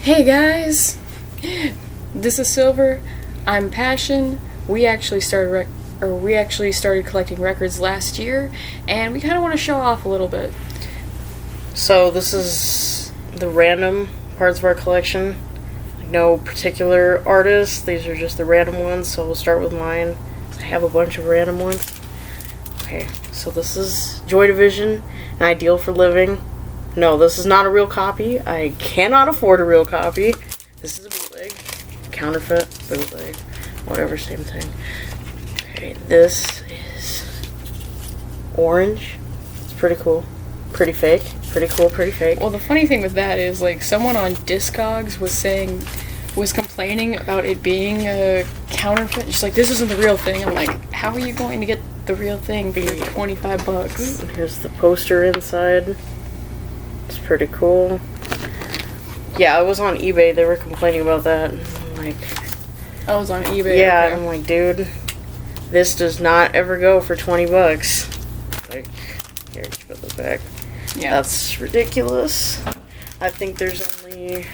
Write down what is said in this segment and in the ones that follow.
Hey guys, this is Silver. I'm Passion. We actually started collecting records last year, and we kind of want to show off a little bit. So this is the random parts of our collection. No particular artist. These are just the random ones. So we'll start with mine. I have a bunch of random ones. Okay, so this is Joy Division, An Ideal for Living. No, this is not a real copy. I cannot afford a real copy. This is a bootleg. Counterfeit, bootleg, whatever, same thing. Okay, this is Orange. It's pretty cool. Pretty fake. Pretty cool, pretty fake. Well, the funny thing with that is, like, someone on Discogs was complaining about it being a counterfeit. She's like, this isn't the real thing. I'm like, how are you going to get the real thing for $25? And here's the poster inside. It's pretty cool. Yeah, I was on eBay. They were complaining about that. I'm like, I was on eBay. yeah, okay. I'm like, dude, this does not ever go for $20. Like, here, just put this back. Yeah. That's ridiculous. I think there's only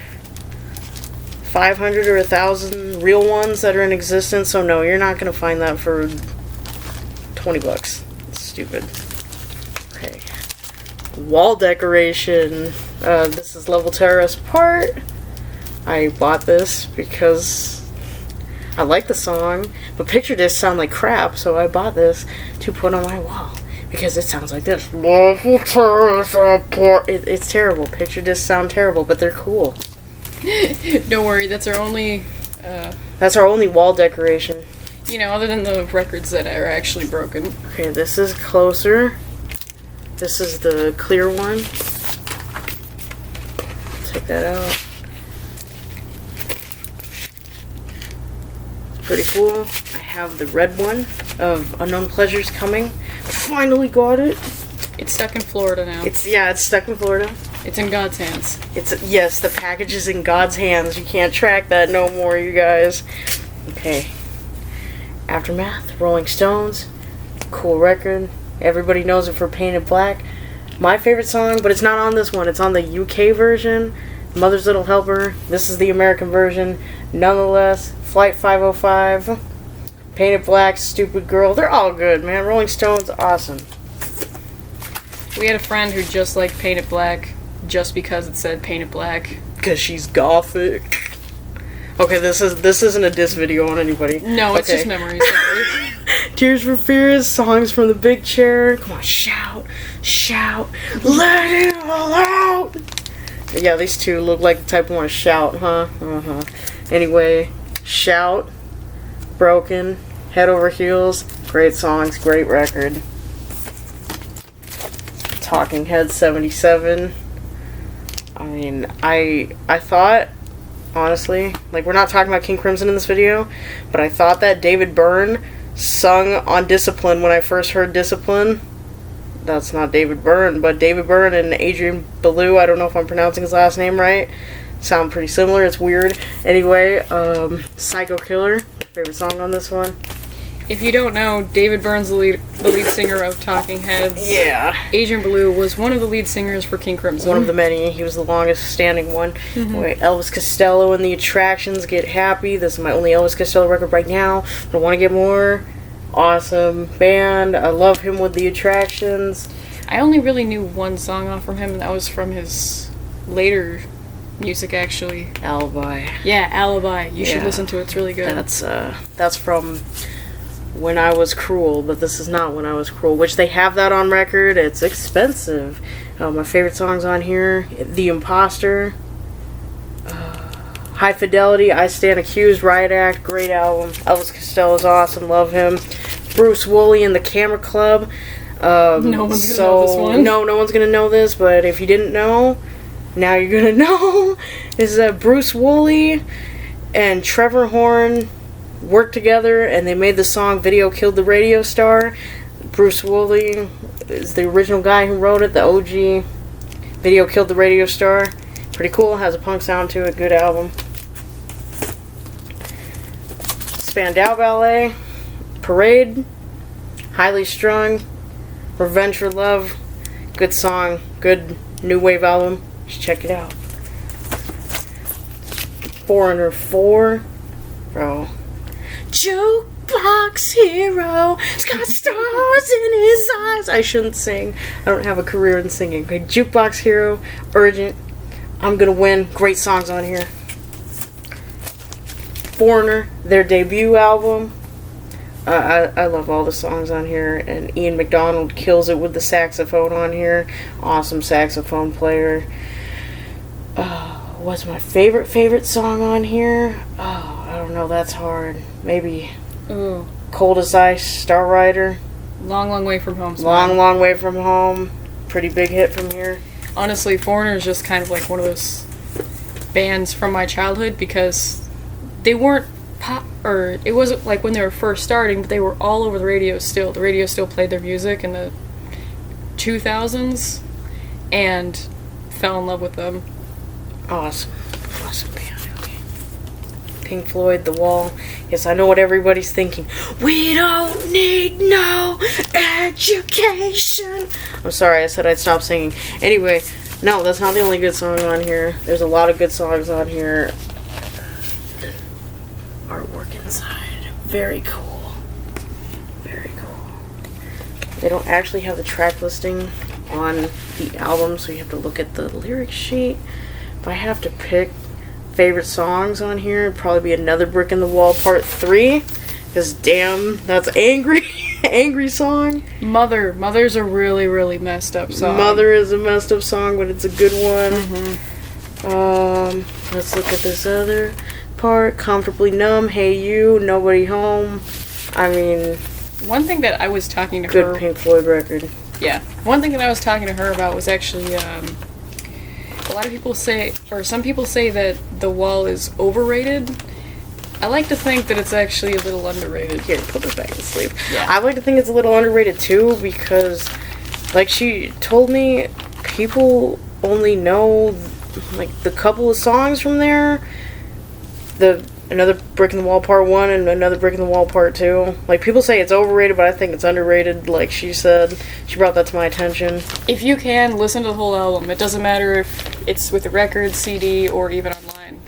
500 or 1,000 real ones that are in existence, so no, you're not going to find that for $20. It's stupid. Okay. Wall decoration. This is Level Terrorist Part. I bought this because I like the song, but picture discs sound like crap, so I bought this to put on my wall because it sounds like this. Level Terrorist Part. It's terrible. Picture discs sound terrible, but they're cool. Don't worry, that's our only, That's our only wall decoration. other than the records that are actually broken. Okay, this is Closer. This is the clear one. Take that out. It's pretty cool. I have the red one of Unknown Pleasures Coming. Finally got it. It's stuck in Florida now. It's stuck in Florida. It's in God's hands. Yes, the package is in God's hands. You can't track that no more, you guys. Okay. Aftermath, Rolling Stones. Cool record. Everybody knows it for Painted Black. My favorite song, but it's not on this one. It's on the UK version. Mother's Little Helper. This is the American version. Nonetheless, Flight 505. Painted Black, Stupid Girl. They're all good, man. Rolling Stones, awesome. We had a friend who just liked Painted Black just because it said Painted Black. Because she's gothic. Okay, this isn't a diss video on anybody. No, it's just memories. Sorry. Tears for Fears, Songs from the Big Chair. Come on, shout, let it all out. Yeah, these two look like the type who want to shout, huh? Uh-huh. Anyway, Shout, Broken, Head Over Heels. Great songs, great record. Talking Heads 77. I mean, I thought, honestly, like, we're not talking about King Crimson in this video, but I thought that David Byrne sung on Discipline when I first heard Discipline. That's not David Byrne, but David Byrne and Adrian Belew, I don't know if I'm pronouncing his last name right, sound pretty similar. It's weird. Anyway, Psycho Killer, favorite song on this one. If you don't know, David Byrne's the lead singer of Talking Heads. Yeah. Adrian Belew was one of the lead singers for King Crimson. One of the many. He was the longest standing one. Mm-hmm. Wait, Elvis Costello and the Attractions, Get Happy. This is my only Elvis Costello record right now. I want to get more. Awesome band. I love him with the Attractions. I only really knew one song off from him, and that was from his later music, actually. Alibi. Yeah, Alibi. You should Yeah. listen to it. It's really good. That's from When I Was Cruel, but this is not When I Was Cruel, which they have that on record. It's expensive. My favorite songs on here, The Imposter, High Fidelity, I Stand Accused, Riot Act, great album. Elvis Costello's awesome, love him. Bruce Woolley and the Camera Club. No one's gonna know this one. No one's gonna know this, but if you didn't know, now you're gonna know. This is Bruce Woolley and Trevor Horn worked together, and they made the song Video Killed the Radio Star. Bruce Woolley is the original guy who wrote it, the OG. Video Killed the Radio Star. Pretty cool, has a punk sound to it, good album. Spandau Ballet, Parade, Highly Strung, Revenge for Love, good song, good new wave album. You should check it out. Foreigner 4. Bro. Jukebox hero, he's got stars in his eyes. I shouldn't sing. I don't have a career in singing. Okay, Jukebox Hero, Urgent, I'm Gonna Win. Great songs on here. Foreigner, their debut album. I love all the songs on here, and Ian McDonald kills it with the saxophone on here. Awesome saxophone player. What's my favorite song on here? Oh, I don't know, that's hard. Maybe Ooh. Cold as Ice, Star Rider. Long Way from Home. Long Way from Home. Pretty big hit from here. Honestly, Foreigner is just kind of like one of those bands from my childhood because they weren't pop, or it wasn't like when they were first starting, but they were all over the radio still. The radio still played their music in the 2000s, and fell in love with them. Awesome band. Okay. Pink Floyd, The Wall. Yes, I know what everybody's thinking. We don't need no education. I'm sorry, I said I'd stop singing. Anyway, no, that's not the only good song on here. There's a lot of good songs on here. Artwork inside. Very cool. Very cool. They don't actually have the track listing on the album, so you have to look at the lyric sheet. If I have to pick favorite songs on here, it'd probably be Another Brick in the Wall Part 3. Because damn, that's angry. Angry song. Mother's a really, really messed up song. Mother is a messed up song, but it's a good one. Mm-hmm. Let's look at this other part. Comfortably Numb, Hey You, Nobody Home. I mean, one thing that I was talking to good her... Pink Floyd record. Yeah. One thing that I was talking to her about was actually, a lot of people say, or some people say that The Wall is overrated. I like to think that it's actually a little underrated. Here, put this back to sleep. Yeah. I like to think it's a little underrated too, because, like she told me, people only know, like, the couple of songs from there. Another Brick in the Wall Part 1 and Another Brick in the Wall Part 2. Like, people say it's overrated, but I think it's underrated, like she said. She brought that to my attention. If you can, listen to the whole album. It doesn't matter if it's with a record, CD, or even online.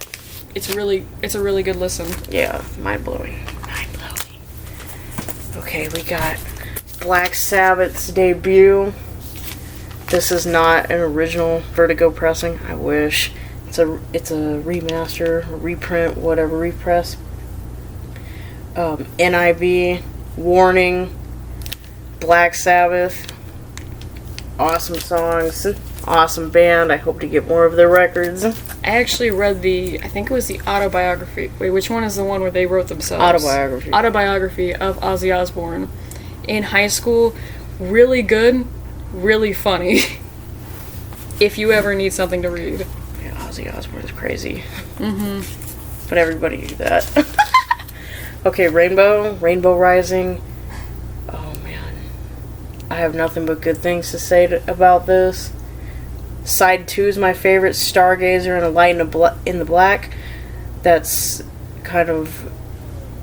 It's a really good listen. Yeah, mind-blowing. Mind-blowing. Okay, we got Black Sabbath's debut. This is not an original Vertigo pressing. I wish. It's a remaster, reprint, whatever, repress. NIV, Warning, Black Sabbath. Awesome songs. Awesome band. I hope to get more of their records. I actually read I think it was the autobiography. Wait, which one is the one where they wrote themselves? Autobiography. Autobiography of Ozzy Osbourne. In high school, really good, really funny. If you ever need something to read. Yeah, Ozzy Osbourne is crazy. Mm-hmm. But everybody knew that. Okay, Rainbow Rising. Oh man, I have nothing but good things to say about this. Side 2 is my favorite, Stargazer and A Light in the Black. That's kind of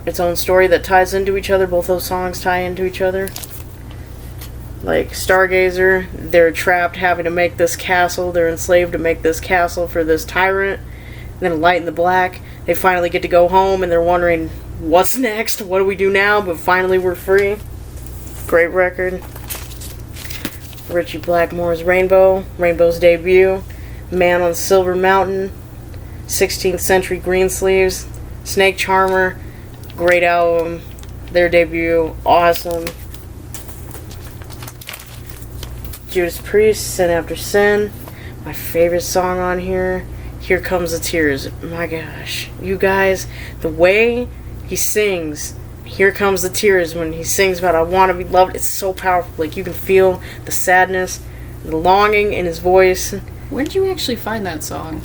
its own story that ties into each other. Both those songs tie into each other. Like, Stargazer, they're trapped having to make this castle. They're enslaved to make this castle for this tyrant. And then A Light in the Black, they finally get to go home and they're wondering, what's next? What do we do now? But finally we're free. Great record. Ritchie Blackmore's Rainbow's debut, Man on Silver Mountain, 16th Century Greensleeves, Snake Charmer, great album, their debut, awesome. Judas Priest, Sin After Sin, my favorite song on here, Here Comes the Tears. My gosh, you guys, the way he sings Here Comes the Tears, when he sings about I want to be loved, it's so powerful. Like, you can feel the sadness, the longing in his voice. When did you actually find that song?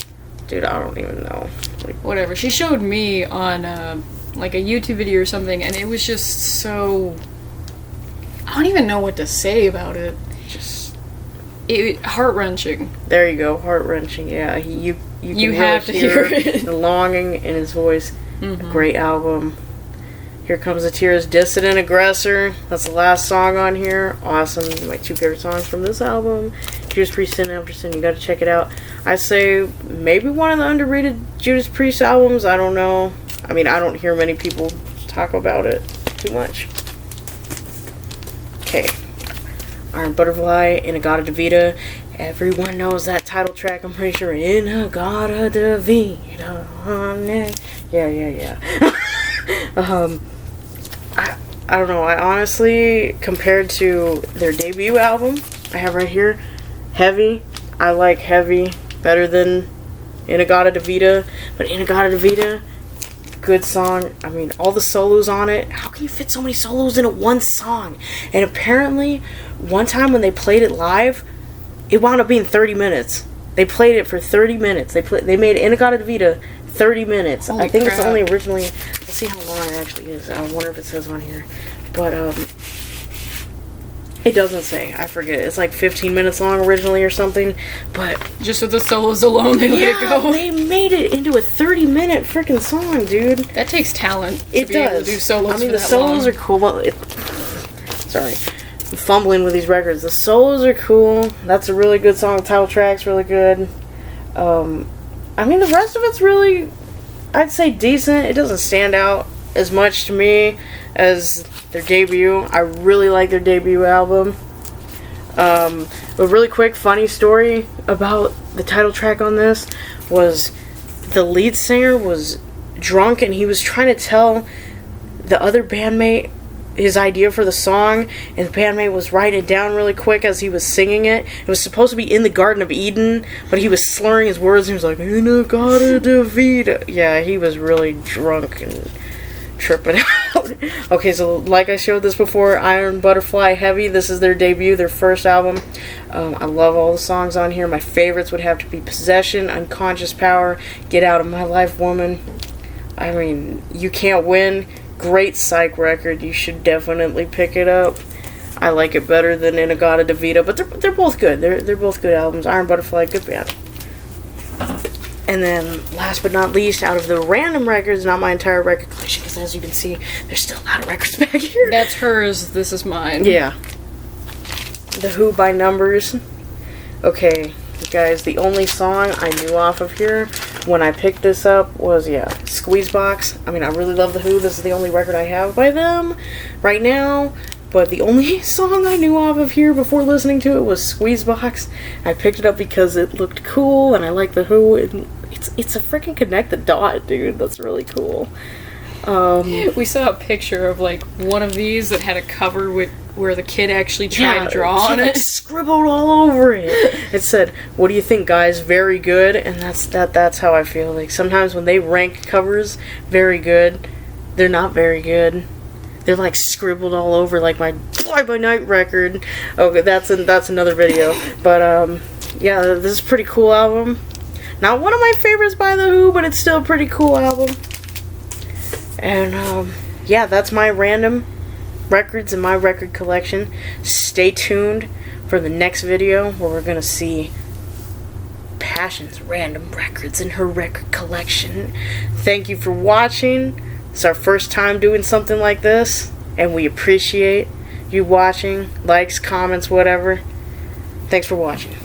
Dude, I don't even know. Like, whatever. She showed me on like a YouTube video or something, and it was just so... I don't even know what to say about it. just Heart-wrenching. there you go, heart-wrenching. Yeah, you can You really have to hear it. the longing in his voice. Mm-hmm. A great album. Here Comes the Tears, Dissident Aggressor. That's the last song on here. Awesome. My two favorite songs from this album. Judas Priest Sin Anderson. You gotta check it out. I say maybe one of the underrated Judas Priest albums. I don't know. I mean, I don't hear many people talk about it too much. Okay. Iron Butterfly, In-A-Gadda-Da-Vida. Everyone knows that title track, I'm pretty sure. In-A-Gadda-Da-Vida. Yeah. I don't know. I honestly, compared to their debut album, I have right here, Heavy. I like Heavy better than In-A-Gadda-Da-Vida. But In-A-Gadda-Da-Vida, good song. I mean, all the solos on it. How can you fit so many solos into one song? And apparently, one time when they played it live, it wound up being 30 minutes. They played it for 30 minutes. They made In-A-Gadda-Da-Vida 30 minutes. Holy I think crap. it's only originally... Let's see how long it actually is. I wonder if it says on here. But, it doesn't say. I forget. It's like 15 minutes long originally or something. But... Just with the solos alone, they let it go. they made it into a 30-minute freaking song, dude. That takes talent. It to be able does. to do solos I mean, for the that solos long. are cool. Well, sorry. I'm fumbling with these records. The solos are cool. That's a really good song. The title track's really good. I mean, the rest of it's really, I'd say, decent. It doesn't stand out as much to me as their debut. I really like their debut album. A really quick funny story about the title track on this was the lead singer was drunk and he was trying to tell the other bandmate his idea for the song, and the bandmate was writing it down really quick as he was singing it. It was supposed to be In the Garden of Eden, but he was slurring his words and he was like, In-A-Gadda-Da-Vida. Yeah, he was really drunk and tripping out. Okay, so like I showed this before, Iron Butterfly, Heavy. This is their debut, their first album. I love all the songs on here. My favorites would have to be Possession, Unconscious Power, Get Out of My Life, Woman. I mean, You Can't Win. Great psych record. You should definitely pick it up. I like it better than In-A-Gadda-Da-Vida, but they're both good. They're both good albums. Iron Butterfly, good band. And then, last but not least, out of the random records, not my entire record collection, because as you can see, there's still a lot of records back here. That's hers, this is mine. Yeah. The Who by Numbers. Okay, guys, the only song I knew off of here when I picked this up was, Squeezebox. I mean, I really love The Who. This is the only record I have by them right now. But the only song I knew off of here before listening to it was Squeezebox. I picked it up because it looked cool and I like The Who. And it's a freaking Connect the Dot, dude. That's really cool. We saw a picture of like one of these that had a cover with where the kid actually tried to draw on it. Scribbled all over it. It said, "What do you think, guys? Very good." And that's how I feel. Like sometimes when they rank covers very good, they're not very good. They're like scribbled all over, like my Fly By Night record. Okay, that's another video. But yeah, this is a pretty cool album. Not one of my favorites by The Who, but it's still a pretty cool album. And yeah, that's my random records in my record collection. Stay tuned for the next video where we're gonna see Passion's random records in her record collection. Thank you for watching. It's our first time doing something like this, and we appreciate you watching. Likes, comments, whatever. Thanks for watching.